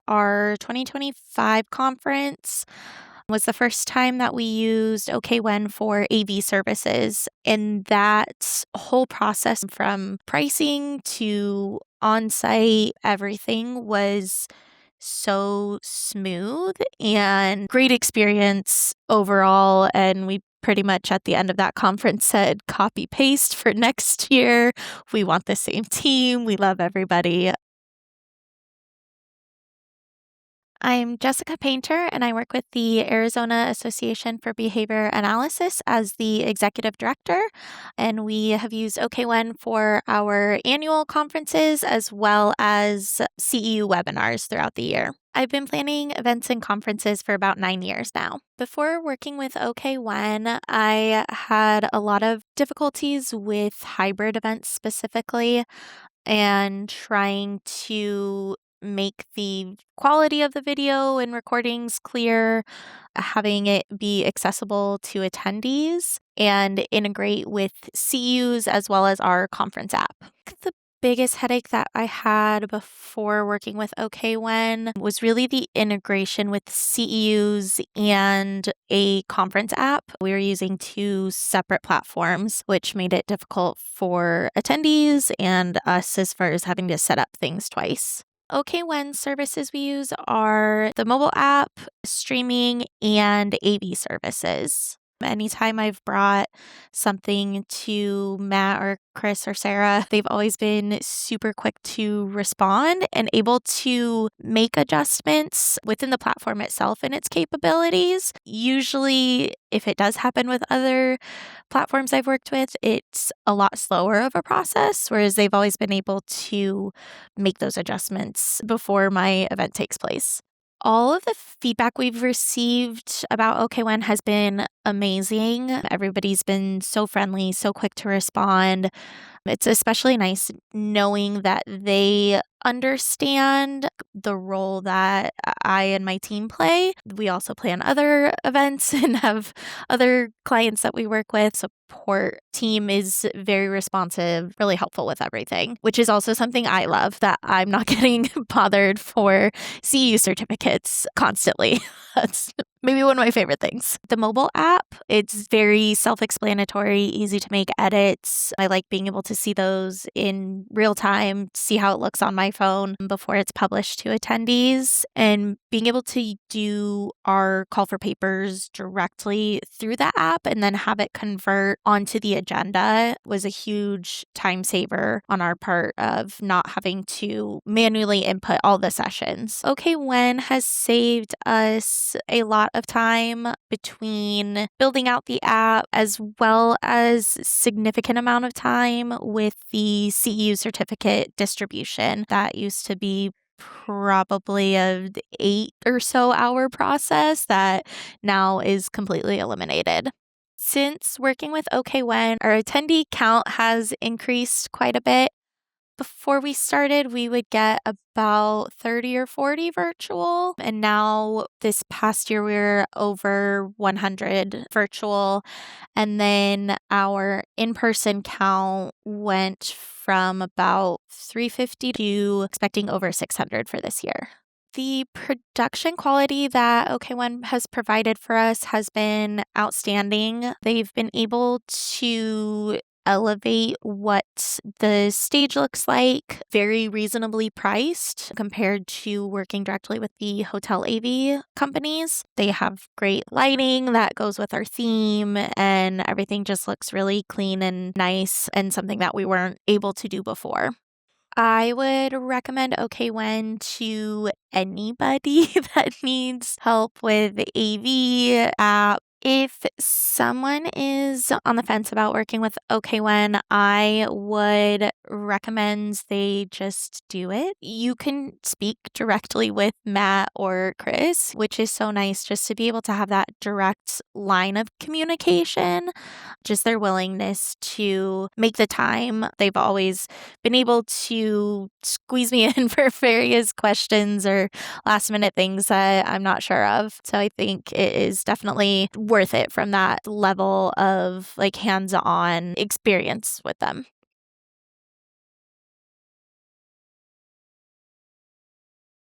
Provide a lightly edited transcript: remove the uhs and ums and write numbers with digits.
our 2025 conference was the first time that we used OK1 for AV services. And that whole process from pricing to on-site, everything was so smooth and great experience overall. And we pretty much at the end of that conference said, copy paste for next year. We want the same team. We love everybody. I'm Jessica Painter, and I work with the Arizona Association for Behavior Analysis as the executive director. And we have used OK1 for our annual conferences as well as CEU webinars throughout the year. I've been planning events and conferences for about 9 years now. Before working with OK1, I had a lot of difficulties with hybrid events specifically and trying to make the quality of the video and recordings clear, having it be accessible to attendees, and integrate with CEUs as well as our conference app. The biggest headache that I had before working with OK1 was really the integration with CEUs and a conference app. We were using two separate platforms, which made it difficult for attendees and us as far as having to set up things twice. OK1 services we use are the mobile app, streaming, and AV services. Anytime I've brought something to Matt or Chris or Sarah, they've always been super quick to respond and able to make adjustments within the platform itself and its capabilities. Usually, if it does happen with other platforms I've worked with, it's a lot slower of a process, whereas they've always been able to make those adjustments before my event takes place. All of the feedback we've received about OK1 has been amazing. Everybody's been so friendly, so quick to respond. It's especially nice knowing that they understand the role that I and my team play. We also plan other events and have other clients that we work with. Support team is very responsive, really helpful with everything, which is also something I love, that I'm not getting bothered for CEU certificates constantly. That's maybe one of my favorite things. The mobile app, it's very self-explanatory, easy to make edits. I like being able to see those in real time, see how it looks on my phone before it's published to attendees, and being able to do our call for papers directly through the app and then have it convert onto the agenda was a huge time saver on our part of not having to manually input all the sessions. OK1 has saved us a lot of time between building out the app as well as significant amount of time with the CEU certificate distribution. That used to be probably a 8 or so hour process that now is completely eliminated. Since working with OK1, our attendee count has increased quite a bit. Before we started, we would get about 30 or 40 virtual, and now this past year we're over 100 virtual, and then our in-person count went from about 350 to expecting over 600 for this year. The production quality that OK1 has provided for us has been outstanding. They've been able to elevate what the stage looks like, very reasonably priced compared to working directly with the hotel AV companies. They have great lighting that goes with our theme, and everything just looks really clean and nice, and something that we weren't able to do before. I would recommend OK1 to anybody that needs help with AV app. If someone is on the fence about working with OK1, I would recommend they just do it. You can speak directly with Matt or Chris, which is so nice just to be able to have that direct line of communication, just their willingness to make the time. They've always been able to squeeze me in for various questions or last minute things that I'm not sure of. So I think it is definitely worth it from that level of like hands-on experience with them.